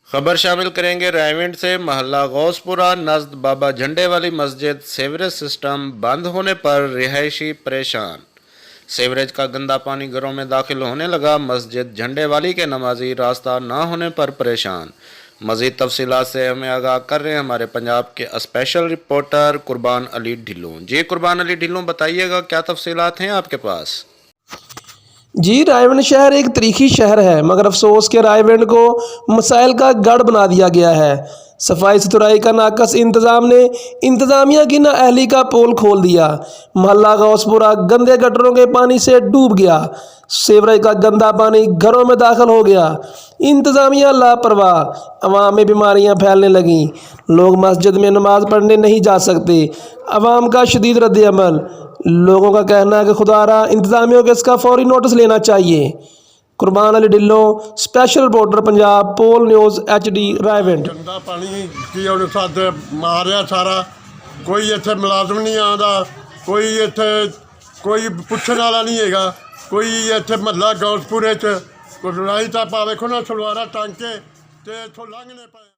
खबर शामिल करेंगे रायविंड से। महल्ला गौसपुरा नज़द बाबा झंडे वाली मस्जिद सीवरेज सिस्टम बंद होने पर रिहायशी परेशान। सीवरेज का गंदा पानी घरों में दाखिल होने लगा। मस्जिद झंडे वाली के नमाजी रास्ता न होने पर परेशान। मज़ीद तफसीलात से हमें आगाह कर रहे हैं हमारे पंजाब के स्पेशल रिपोर्टर कुर्बान अली ढिल्लों। जी कुर्बान अली ढिल्लों, बताइएगा क्या तफसीलात हैं आपके पास? जी, रायविंड शहर एक तारीखी शहर है, मगर अफसोस के रायविंड को मसाइल का गढ़ बना दिया गया है। सफाई सुथराई का नाकस इंतज़ाम ने इंतज़ामिया की नाअहली का पोल खोल दिया। महल्ला गौसपुरा गंदे गटरों के पानी से डूब गया। सीवरेज का गंदा पानी घरों में दाखिल हो गया। इंतज़ामिया लापरवाह, अवाम में बीमारियां फैलने लगीं। लोग मस्जिद में नमाज पढ़ने नहीं जा सकते। अवाम का शदीद रद्द-ए-अमल। लोगों का कहना है कि खुदारा इंतज़ामियों को इसका फौरी नोटिस लेना चाहिए। कुर्बान अली ढिल्लों, स्पेशल रिपोर्टर पंजाब, पोल न्यूज़ HD रायविंड। गंदा पानी की ਉਹਨੇ ਸਾਡੇ ਮਾਰਿਆ ਸਾਰਾ। ਕੋਈ ਇੱਥੇ ਮੁਲਾਜ਼ਮ ਨਹੀਂ ਆਉਂਦਾ, ਕੋਈ ਪੁੱਛਣ ਵਾਲਾ ਨਹੀਂ ਹੈਗਾ। ਕੋਈ ਇੱਥੇ ਮਹੱਲਾ ਗੌਸਪੁਰੇ 'ਚ ਕੋਈ ਲੜਾਈ ਤਾਂ ਵੇਖੋ ਨਾ, ਸਲਵਾਰਾਂ ਟੰਗ ਕੇ ਤੇ ਇੱਥੋਂ ਲੰਘਣੇ ਪਏ।